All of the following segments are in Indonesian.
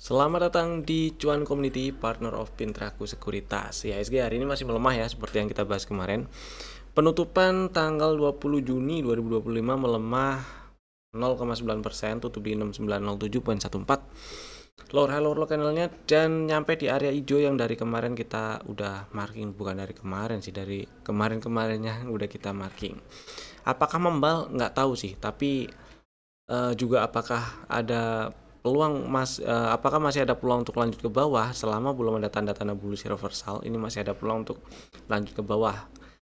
Selamat datang di Cuan Community, Partner of Pintraku Sekuritas. IHSG hari ini masih melemah ya, seperti yang kita bahas kemarin. Penutupan tanggal 20 Juni 2025 melemah 0,9%, tutup di 6907.14. Lower high lower low candlenya dan nyampe di area hijau yang dari kemarin kita udah marking, bukan dari kemarin sih, dari kemarin-kemarinnya udah kita marking. Apakah membal? Nggak tahu sih, tapi juga apakah ada peluang apakah masih ada peluang untuk lanjut ke bawah selama belum ada tanda-tanda bullish reversal. Ini masih ada peluang untuk lanjut ke bawah.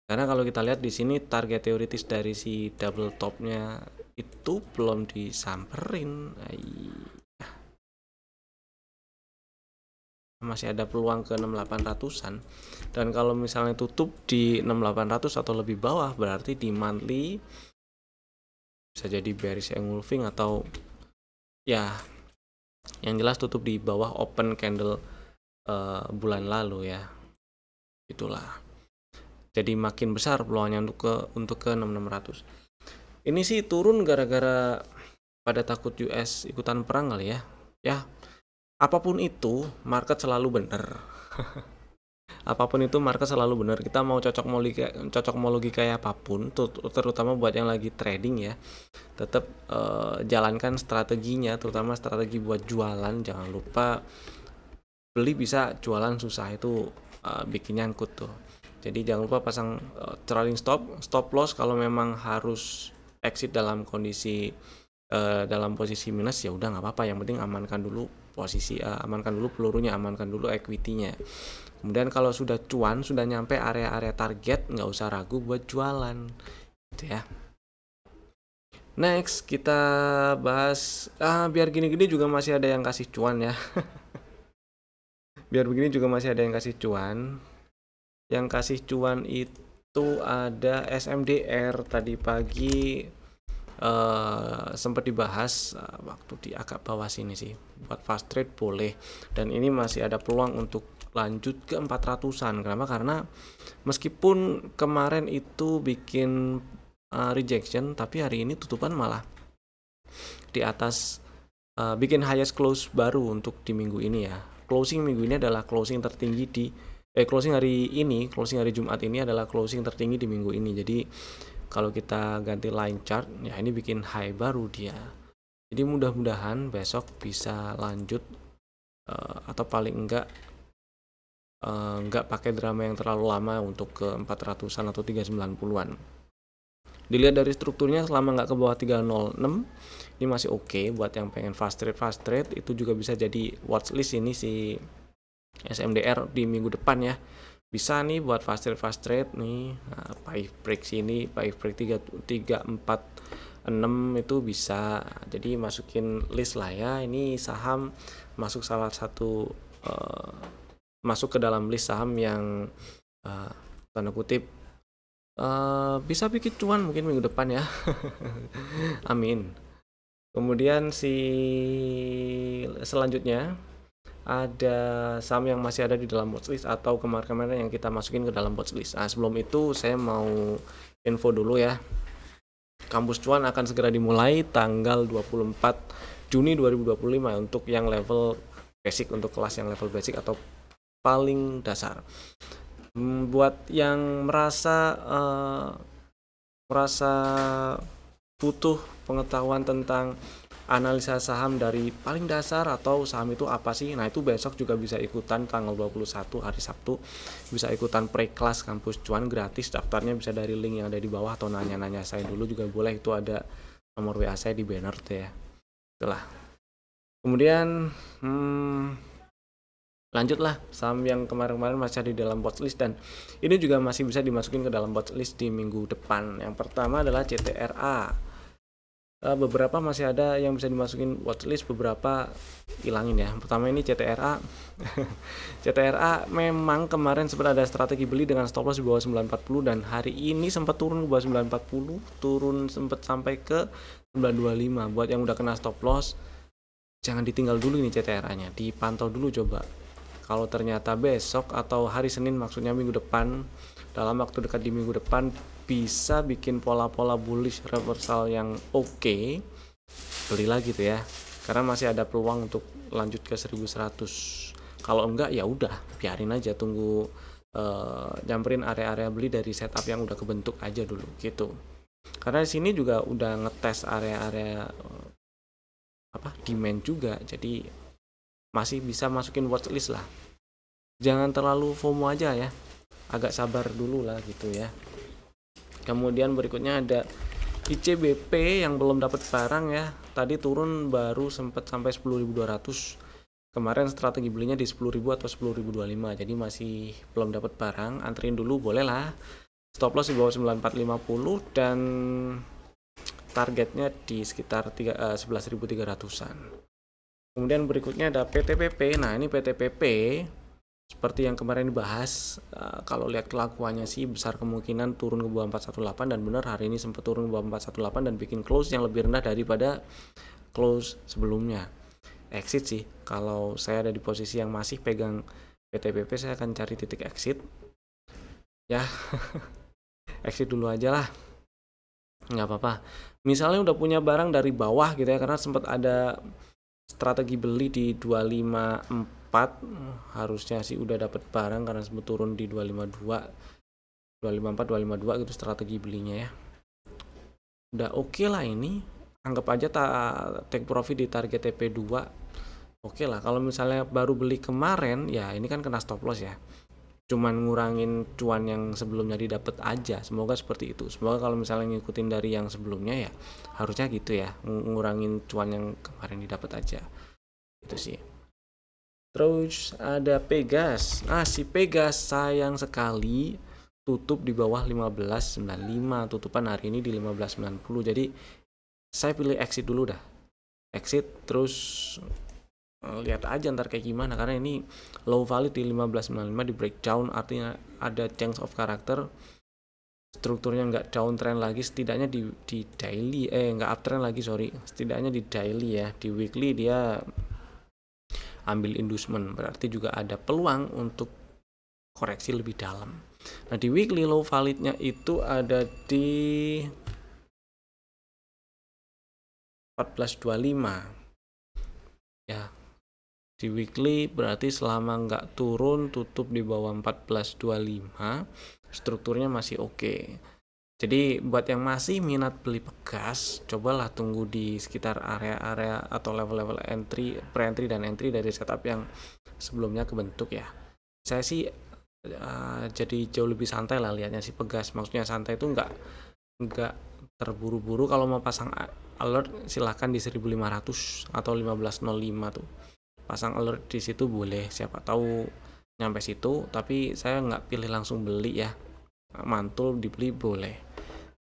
Karena kalau kita lihat di sini target teoritis dari si double topnya itu belum disamperin. Masih ada peluang ke 6800-an. Dan kalau misalnya tutup di 6800 atau lebih bawah, berarti di monthly bisa jadi bearish engulfing atau ya yang jelas tutup di bawah open candle bulan lalu ya. Itulah. Jadi makin besar peluangnya untuk ke 6600. Ini sih turun gara-gara pada takut US ikutan perang kali ya. Ya, apapun itu market selalu benar. Apapun itu market selalu benar. Kita mau cocok mau logika kayak apapun, terutama buat yang lagi trading ya, tetap jalankan strateginya, terutama strategi buat jualan. Jangan lupa beli bisa, jualan susah, itu bikin nyangkut tuh. Jadi jangan lupa pasang trailing stop loss kalau memang harus exit dalam kondisi dalam posisi minus, ya udah nggak apa-apa. Yang penting amankan dulu posisi, amankan dulu pelurunya, amankan dulu equity-nya. Kemudian kalau sudah cuan, sudah nyampe area-area target, nggak usah ragu buat jualan gitu ya. Next kita bahas biar gini-gini juga masih ada yang kasih cuan ya. Biar begini juga masih ada yang kasih cuan. Yang kasih cuan itu ada SMDR. Tadi pagi sempat dibahas waktu di agak bawah sini sih. Buat fast trade boleh, dan ini masih ada peluang untuk lanjut ke 400-an. Kenapa? Karena meskipun kemarin itu bikin rejection, tapi hari ini tutupan malah di atas, bikin highest close baru untuk di minggu ini ya. Closing minggu ini adalah closing tertinggi di closing hari Jumat ini adalah closing tertinggi di minggu ini. Jadi kalau kita ganti line chart ya, ini bikin high baru dia. Jadi mudah-mudahan besok bisa lanjut atau paling enggak pakai drama yang terlalu lama untuk ke 400-an atau 390-an. Dilihat dari strukturnya, selama nggak ke bawah 306 ini masih oke. Buat yang pengen fast trade itu juga bisa jadi watchlist ini si SMDR di minggu depan ya. Bisa nih buat fast trade nih. Nah, 5 break sini, 5 break 346 itu bisa. Jadi masukin list lah ya. Ini saham masuk salah satu masuk ke dalam list saham yang tanda kutip bisa bikin cuan mungkin minggu depan ya. Amin. Kemudian selanjutnya ada saham yang masih ada di dalam watchlist atau kemarin-kemarin yang kita masukin ke dalam watchlist. Nah, sebelum itu saya mau info dulu ya. Kampus Cuan akan segera dimulai tanggal 24 Juni 2025 untuk yang level basic, untuk kelas yang level basic atau paling dasar. Buat yang merasa butuh pengetahuan tentang analisa saham dari paling dasar atau saham itu apa sih, nah itu besok juga bisa ikutan tanggal 21 hari Sabtu, bisa ikutan pre-class Kampus Cuan gratis. Daftarnya bisa dari link yang ada di bawah atau nanya-nanya saya dulu juga boleh, itu ada nomor WA saya di banner tuh ya. Itulah. Kemudian lanjutlah saham yang kemarin-kemarin masih ada di dalam watchlist, dan ini juga masih bisa dimasukin ke dalam watchlist di minggu depan. Yang pertama adalah CTRA. Beberapa masih ada yang bisa dimasukin watchlist, beberapa hilangin ya. Pertama ini CTRA. CTRA memang kemarin sempat ada strategi beli dengan stop loss di bawah 940, dan hari ini sempat turun ke bawah 940, turun sempat sampai ke 925. Buat yang udah kena stop loss, jangan ditinggal dulu ini CTRA-nya, dipantau dulu coba. Kalau ternyata besok atau hari Senin, maksudnya minggu depan, dalam waktu dekat di minggu depan bisa bikin pola-pola bullish reversal yang oke, beli lagi tuh ya. karena masih ada peluang untuk lanjut ke 1100. Kalau enggak ya udah biarin aja, tunggu nyamperin area-area beli dari setup yang udah kebentuk aja dulu gitu. Karena di sini juga udah ngetes area-area demand juga, jadi masih bisa masukin watchlist lah. Jangan terlalu FOMO aja ya, agak sabar dulu lah gitu ya. Kemudian berikutnya ada ICBP yang belum dapat barang ya. Tadi turun baru sempat sampai 10.200. Kemarin strategi belinya di 10.000 atau 10.025. Jadi masih belum dapat barang, anterin dulu boleh lah. Stop loss di bawah 9450 dan targetnya di sekitar 11.300-an. Kemudian berikutnya ada PTPP. Nah, ini PTPP seperti yang kemarin dibahas, kalau lihat kelakuannya sih besar kemungkinan turun ke bawah 418, dan benar hari ini sempat turun ke bawah 418 dan bikin close yang lebih rendah daripada close sebelumnya. Exit sih, kalau saya ada di posisi yang masih pegang PTPP, saya akan cari titik exit ya. Exit dulu aja lah, nggak apa-apa. Misalnya udah punya barang dari bawah gitu ya, karena sempat ada strategi beli di 254, harusnya sih udah dapat barang karena sempat turun di 252, 254, 252 gitu strategi belinya ya. Udah oke lah ini, anggap aja take profit di target TP2. Oke lah, kalau misalnya baru beli kemarin ya ini kan kena stop loss ya, cuman ngurangin cuan yang sebelumnya didapat aja. Semoga seperti itu. Semoga kalau misalnya ngikutin dari yang sebelumnya ya harusnya gitu ya, ngurangin cuan yang kemarin didapat aja. Itu sih. Terus ada Pegas. Si Pegas sayang sekali tutup di bawah 15.95. Tutupan hari ini di 15.90. Jadi saya pilih exit dulu dah. Exit terus lihat aja ntar kayak gimana, karena ini low valid di 15.95 di breakdown, artinya ada change of character, strukturnya nggak downtrend lagi, setidaknya di daily nggak uptrend lagi, setidaknya di daily ya. Di weekly dia ambil inducement, berarti juga ada peluang untuk koreksi lebih dalam. Nah, di weekly low validnya itu ada di 14.25 ya. Di weekly berarti selama nggak turun tutup di bawah 14.25, strukturnya masih oke. Jadi buat yang masih minat beli Pegas, cobalah tunggu di sekitar area-area atau level-level entry, pre-entry dan entry dari setup yang sebelumnya kebentuk ya. Saya sih jadi jauh lebih santai lah lihatnya si Pegas. Maksudnya santai itu nggak terburu-buru. Kalau mau pasang alert silahkan di 1.500 atau 15.05 tuh. Pasang alert di situ boleh, siapa tahu nyampe situ, tapi saya nggak pilih langsung beli ya, mantul dibeli boleh.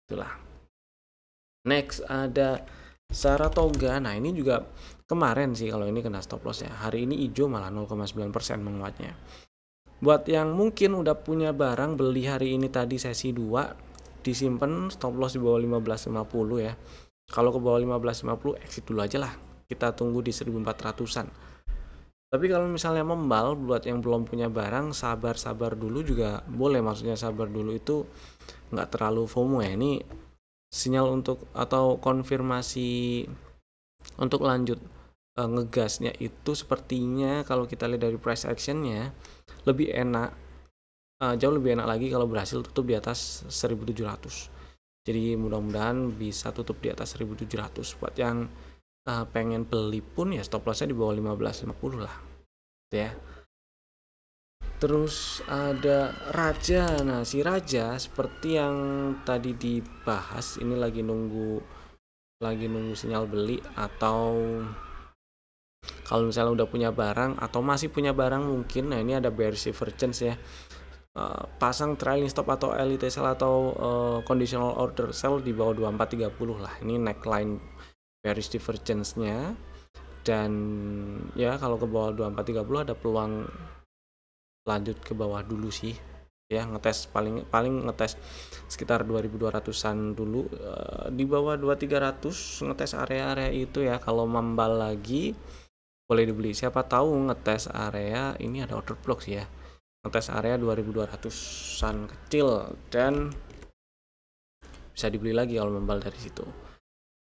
Itulah. Next ada Saratoga. Nah, ini juga kemarin sih kalau ini kena stop loss ya. Hari ini hijau malah 0,9% menguatnya. Buat yang mungkin udah punya barang beli hari ini tadi sesi 2, disimpan stop loss di bawah 15.50 ya. Kalau ke bawah 15.50 exit dulu aja lah. Kita tunggu di 1.400-an. Tapi kalau misalnya membal, buat yang belum punya barang, sabar-sabar dulu juga boleh. Maksudnya sabar dulu itu nggak terlalu FOMO ya. Ini sinyal untuk atau konfirmasi untuk lanjut ngegasnya itu sepertinya kalau kita lihat dari price actionnya lebih enak, jauh lebih enak lagi kalau berhasil tutup di atas 1.700. Jadi mudah-mudahan bisa tutup di atas 1.700. Buat yang pengen beli pun ya stop lossnya di bawah 15.50 lah ya. Terus ada Raja. Nah, si Raja seperti yang tadi dibahas, ini lagi nunggu sinyal beli, atau kalau misalnya udah punya barang atau masih punya barang mungkin. Nah, ini ada bearish divergence ya. Pasang trailing stop atau elite sell atau conditional order sell di bawah 2430 lah. Ini neckline bearish divergence-nya, dan ya kalau ke bawah 2430 ada peluang lanjut ke bawah dulu sih ya, ngetes paling ngetes sekitar 2200-an dulu, di bawah 2300 ngetes area-area itu ya. Kalau membal lagi boleh dibeli, siapa tahu ngetes area ini ada order block sih ya, ngetes area 2200-an kecil dan bisa dibeli lagi kalau membal dari situ.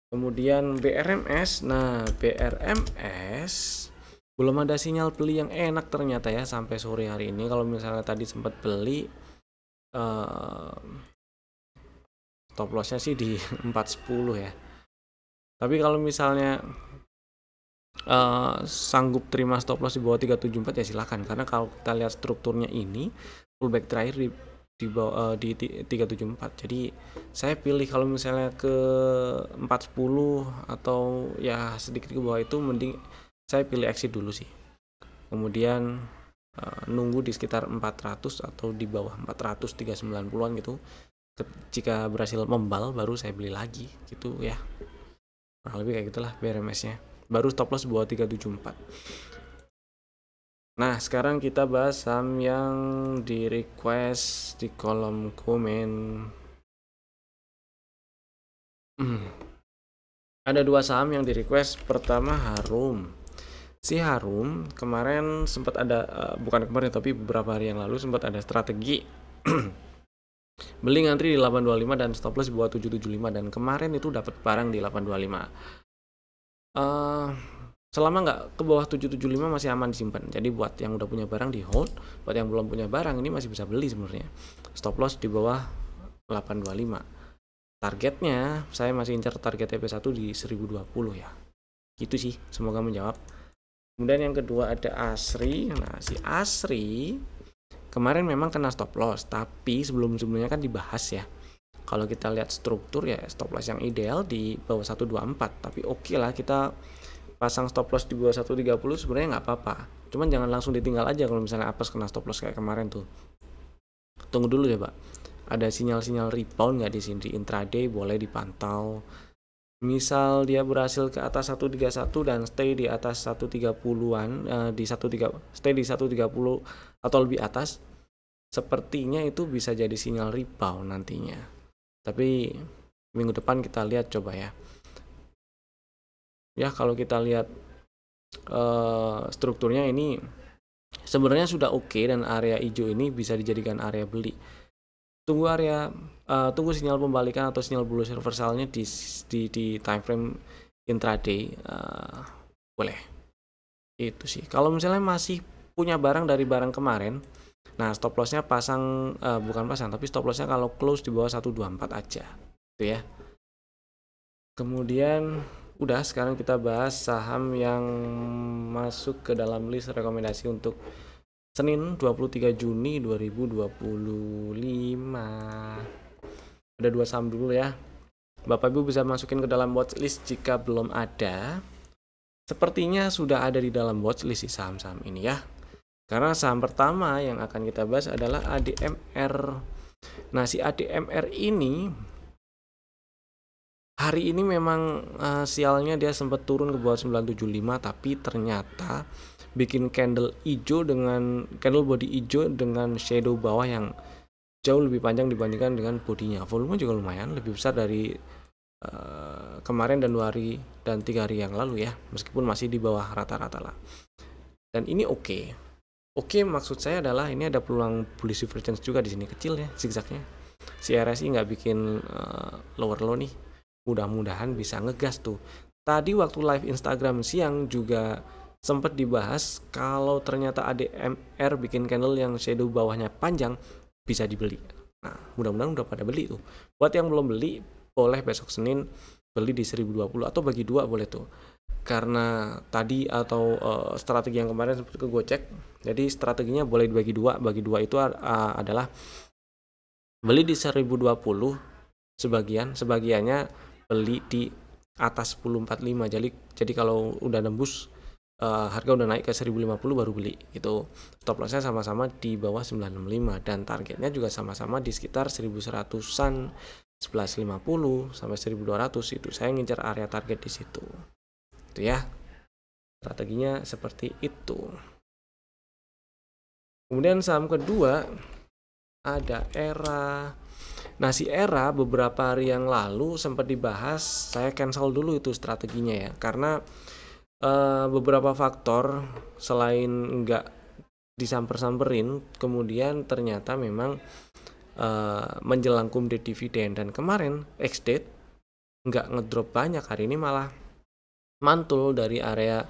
Kemudian BRMS. Nah, BRMS belum ada sinyal beli yang enak ternyata ya sampai sore hari ini. Kalau misalnya tadi sempat beli, stop lossnya sih di 410 ya. Tapi kalau misalnya sanggup terima stop loss di bawah 374 ya silakan, karena kalau kita lihat strukturnya ini pullback terakhir di bawah di 374. Jadi saya pilih kalau misalnya ke 410 atau ya sedikit ke bawah itu mending saya pilih exit dulu sih. Kemudian nunggu di sekitar 400 atau di bawah 400 390-an gitu. Jika berhasil membal baru saya beli lagi gitu ya. Kurang lebih kayak gitulah BRMS-nya. Baru stop loss bawah 374. Nah, sekarang kita bahas saham yang di request di kolom komen. Ada dua saham yang di request. Pertama Harum. Si Harum kemarin sempat ada, bukan kemarin tapi beberapa hari yang lalu sempat ada strategi beli ngantri di 825 dan stop loss di bawah 775, dan kemarin itu dapat barang di 825. Selama nggak ke bawah 775 masih aman disimpan. Jadi buat yang udah punya barang di hold, buat yang belum punya barang ini masih bisa beli sebenarnya. Stop loss di bawah 825. Targetnya saya masih incar target TP1 di 1020 ya. Gitu sih, semoga menjawab. Kemudian yang kedua ada Asri. Nah, si Asri kemarin memang kena stop loss, tapi sebelumnya kan dibahas ya. Kalau kita lihat struktur ya stop loss yang ideal di bawah 124, tapi oke lah kita pasang stop loss di bawah 130 sebenarnya nggak apa-apa. Cuman jangan langsung ditinggal aja kalau misalnya apes kena stop loss kayak kemarin tuh. Tunggu dulu ya, Pak. Ada sinyal-sinyal rebound nggak di sini di intraday, boleh dipantau. Misal dia berhasil ke atas 131 dan stay di atas 130-an, stay di 130 atau lebih atas, sepertinya itu bisa jadi sinyal rebound nantinya. Tapi minggu depan kita lihat coba ya. Ya, kalau kita lihat strukturnya ini sebenarnya sudah oke, dan area hijau ini bisa dijadikan area beli. Tunggu sinyal pembalikan atau sinyal bullish reversalnya di time frame intraday, boleh. Itu sih. Kalau misalnya masih punya barang dari barang kemarin, nah stop lossnya tapi stop lossnya kalau close di bawah 124 aja, gitu ya. Kemudian udah, sekarang kita bahas saham yang masuk ke dalam list rekomendasi untuk Senin 23 Juni 2025. Ada dua saham dulu ya. Bapak Ibu bisa masukin ke dalam watchlist jika belum ada. Sepertinya sudah ada di dalam watchlist si saham-saham ini ya. Karena saham pertama yang akan kita bahas adalah ADMR. Nah, si ADMR ini hari ini memang sialnya dia sempat turun ke bawah 975, tapi ternyata bikin candle body hijau dengan shadow bawah yang jauh lebih panjang dibandingkan dengan bodinya. Volume juga lumayan lebih besar dari kemarin dan 2 hari dan 3 hari yang lalu ya, meskipun masih di bawah rata-rata lah. Dan ini oke, maksud saya adalah ini ada peluang bullish divergence juga di sini, kecil ya zigzagnya. Si RSI nggak bikin lower low nih, mudah-mudahan bisa ngegas tuh. Tadi waktu live Instagram siang juga sempat dibahas kalau ternyata ADMR bikin candle yang shadow bawahnya panjang, bisa dibeli. Nah, mudah-mudahan udah pada beli tuh. Buat yang belum beli, boleh besok Senin beli di 1020 atau bagi dua boleh tuh. Karena tadi atau strategi yang kemarin seperti gue cek, jadi strateginya boleh dibagi dua. Bagi dua itu adalah beli di 1020 sebagiannya beli di atas 1045. Jadi kalau udah nembus harga udah naik ke 1050 baru beli gitu. Stop lossnya sama-sama di bawah 965 dan targetnya juga sama-sama di sekitar 1100-an, 1150 sampai 1200 itu. Saya ngincar area target di situ. Itu ya. Strateginya seperti itu. Kemudian saham kedua ada Era. Nah, si Era beberapa hari yang lalu sempat dibahas, saya cancel dulu itu strateginya ya, karena beberapa faktor selain nggak disamperin, kemudian ternyata memang menjelang kumde dividen, dan kemarin ex-date nggak ngedrop banyak, hari ini malah mantul dari area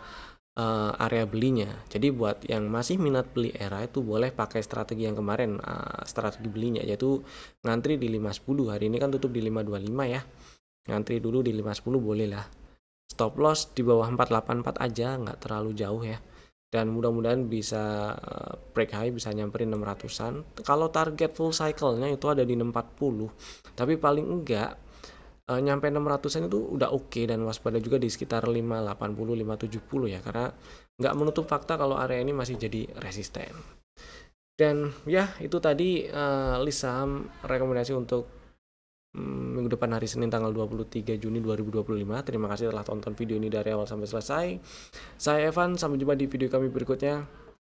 belinya. Jadi buat yang masih minat beli ERA itu boleh pakai strategi yang kemarin, strategi belinya, yaitu ngantri di 510. Hari ini kan tutup di 525 ya, ngantri dulu di 510 boleh lah. Stop loss di bawah 484 aja, nggak terlalu jauh ya, dan mudah-mudahan bisa break high, bisa nyamperin 600-an. Kalau target full cycle-nya itu ada di 640, tapi paling enggak nyampe 600-an itu udah oke, dan waspada juga di sekitar 580 570 ya, karena nggak menutup fakta kalau area ini masih jadi resisten. Dan ya itu tadi list saham rekomendasi untuk minggu depan hari Senin tanggal 23 Juni 2025. Terima kasih telah tonton video ini dari awal sampai selesai. Saya Evan, sampai jumpa di video kami berikutnya.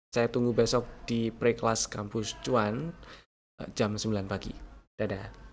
Saya tunggu besok di pre-class kampus Cuan jam 9 pagi. Dadah.